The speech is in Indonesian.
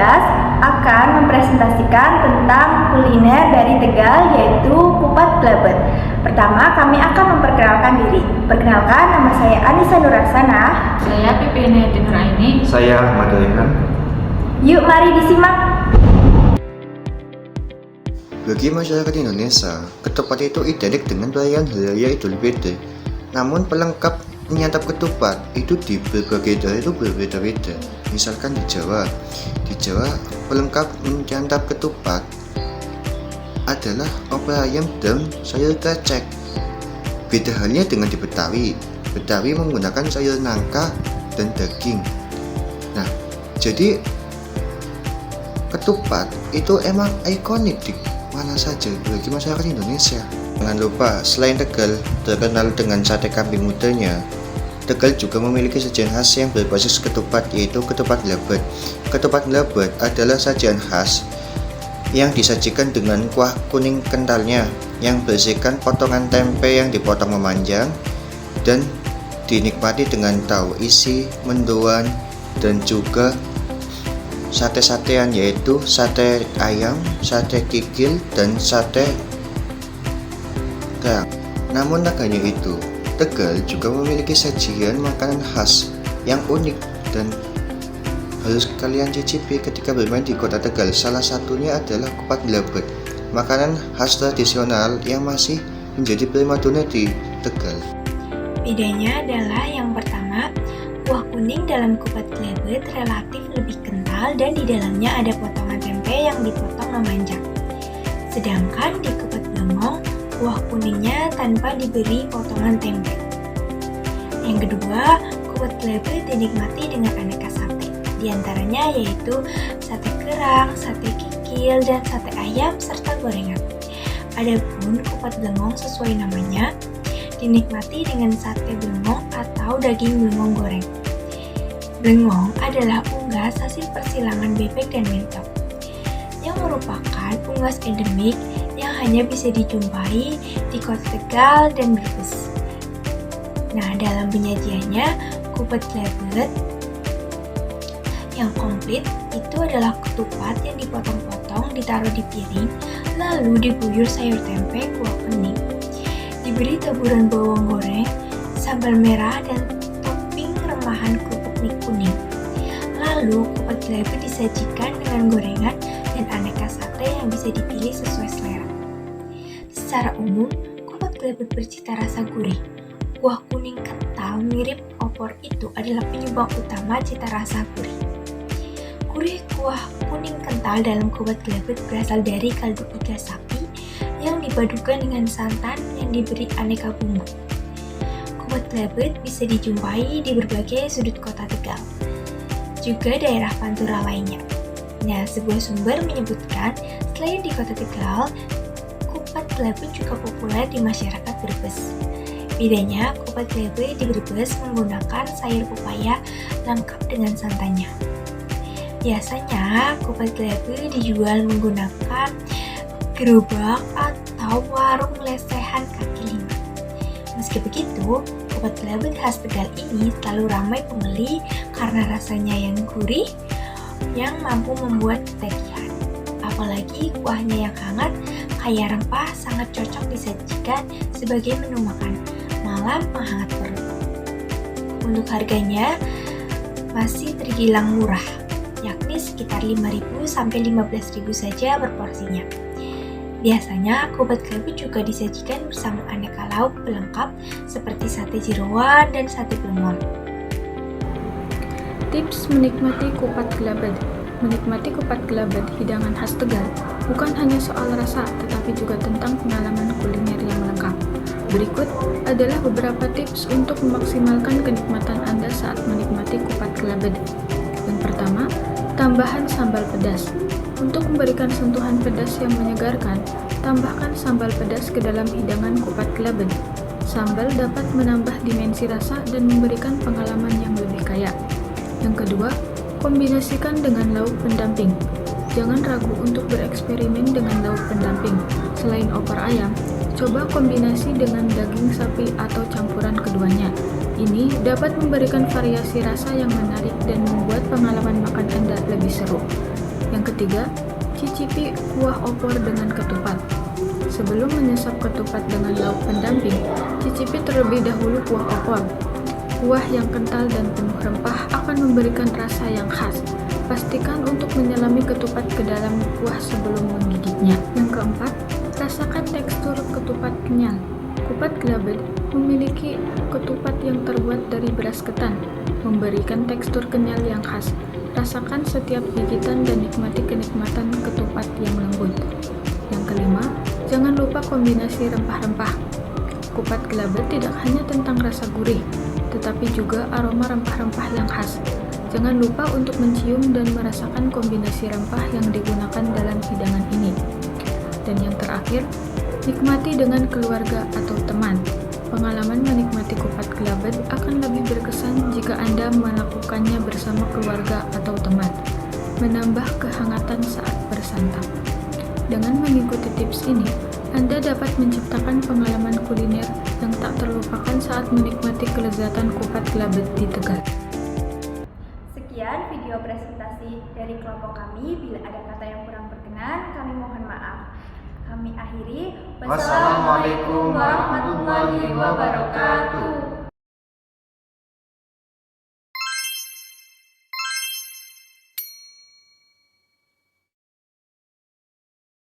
kelas akan mempresentasikan tentang kuliner dari Tegal, yaitu kupat gelabet. Pertama, kami akan memperkenalkan diri. Perkenalkan, nama saya Anissa Nuraksana. Saya Pipine Nuraini. Saya Ahmad Rehan. Yuk, mari disimak. Bagi masyarakat Indonesia, ketupat itu identik dengan perayaan Hari Raya Idul Fitri. Namun pelengkap menyantap ketupat itu di berbagai daerah itu berbeda-beda. Misalkan di Jawa pelengkap menyantap ketupat adalah opor ayam dan sayur krecek. Beda halnya dengan di Betawi. Betawi menggunakan sayur nangka dan daging. Nah, jadi ketupat itu emang ikonik di mana saja bagi masyarakat Indonesia. Jangan lupa, selain Tegal terkenal dengan sate kambing mudanya, Tegal juga memiliki sajian khas yang berbasis ketupat, yaitu ketupat gelabet. Ketupat gelabet adalah sajian khas yang disajikan dengan kuah kuning kentalnya yang berisikan potongan tempe yang dipotong memanjang dan dinikmati dengan tahu isi, mendoan, dan juga sate-satean, yaitu sate ayam, sate kikil, dan sate kerang. Namun tak hanya itu, Tegal juga memiliki sajian makanan khas yang unik dan harus kalian cicipi ketika bermain di kota Tegal. Salah satunya adalah kupat gelabet, makanan khas tradisional yang masih menjadi primadona di Tegal. Bedanya adalah yang pertama, kuah kuning dalam kupat gelabet relatif lebih kental dan di dalamnya ada potongan tempe yang dipotong memanjang. Sedangkan di kupat blengong, kuah kuningnya tanpa diberi potongan tempe. Yang kedua, kupat gelabet dinikmati dengan aneka sate. Di antaranya yaitu sate kerang, sate kikil, dan sate ayam serta gorengan. Adapun kupat blengong sesuai namanya, dinikmati dengan sate blengong atau daging blengong goreng. Blengong adalah unggas hasil persilangan bebek dan mentok, yang merupakan unggas endemik yang hanya bisa dijumpai di kota Tegal dan Brebes. Nah, dalam penyajiannya, kupat gelabet yang komplit itu adalah ketupat yang dipotong-potong, ditaruh di piring, lalu diguyur sayur tempe, kuah kuning, diberi taburan bawang goreng, sambal merah, dan topping remahan kerupuk mie kuning. Lalu kupat gelabet disajikan dengan gorengan dan aneka sate yang bisa dipilih sesuai selera. Secara umum, kupat gelabet bercita rasa gurih. Kuah kuning kental mirip opor itu adalah penyumbang utama cita rasa gurih. Gurih kuah kuning kental dalam kupat gelabet berasal dari kaldu iga sapi yang dipadukan dengan santan yang diberi aneka bumbu. Kupat gelabet bisa dijumpai di berbagai sudut kota Tegal, juga daerah Pantura lainnya. Nah, sebuah sumber menyebutkan selain di kota Tegal, kupat gelabet juga populer di masyarakat Brebes. Bedanya, kupat gelabet di Brebes menggunakan sayur pepaya lengkap dengan santannya. Biasanya, kupat gelabet dijual menggunakan gerobak atau warung lesehan kaki lima. Meski begitu, kupat gelabet khas Tegal ini selalu ramai pembeli karena rasanya yang gurih yang mampu membuat ketagihan. Apalagi kuahnya yang hangat, kaya rempah, sangat cocok disajikan sebagai menu makan malam penghangat perut. Untuk harganya masih terbilang murah, yakni sekitar 5.000 sampai 15.000 saja per porsinya. Biasanya kupat gelabet juga disajikan bersama aneka lauk pelengkap seperti sate jeroan dan sate blengong. Tips menikmati kupat gelabet. Menikmati kupat gelabet, hidangan khas Tegal, bukan hanya soal rasa, tetapi juga tentang pengalaman kuliner yang lengkap. Berikut adalah beberapa tips untuk memaksimalkan kenikmatan Anda saat menikmati kupat gelabet. Yang pertama, tambahan sambal pedas. Untuk memberikan sentuhan pedas yang menyegarkan, tambahkan sambal pedas ke dalam hidangan kupat gelabet. Sambal dapat menambah dimensi rasa dan memberikan pengalaman yang lebih kaya. Yang kedua, kombinasikan dengan lauk pendamping. Jangan ragu untuk bereksperimen dengan lauk pendamping. Selain opor ayam, coba kombinasi dengan daging sapi atau campuran keduanya. Ini dapat memberikan variasi rasa yang menarik dan membuat pengalaman makan Anda lebih seru. Yang ketiga, cicipi kuah opor dengan ketupat. Sebelum menyesap ketupat dengan lauk pendamping, cicipi terlebih dahulu kuah opor. Kuah yang kental dan penuh rempah akan memberikan rasa yang khas. Pastikan untuk menyelami ketupat ke dalam kuah sebelum menggigitnya. Yang keempat, rasakan tekstur ketupat kenyal. Kupat gelabet memiliki ketupat yang terbuat dari beras ketan, memberikan tekstur kenyal yang khas. Rasakan setiap gigitan dan nikmati kenikmatan ketupat yang lembut. Yang kelima, jangan lupa kombinasi rempah-rempah. Kupat gelabet tidak hanya tentang rasa gurih, tetapi juga aroma rempah-rempah yang khas. Jangan lupa untuk mencium dan merasakan kombinasi rempah yang digunakan dalam hidangan ini. Dan yang terakhir, nikmati dengan keluarga atau teman. Pengalaman menikmati kupat gelabet akan lebih berkesan jika Anda melakukannya bersama keluarga atau teman, menambah kehangatan saat bersantap. Dengan mengikuti tips ini, Anda dapat menciptakan pengalaman kuliner yang tak terlupakan saat menikmati kelezatan kupat gelabet di Tegal. Sekian video presentasi dari kelompok kami. Bila ada kata yang kurang berkenan, kami mohon maaf. Kami akhiri. Wassalamualaikum warahmatullahi wabarakatuh.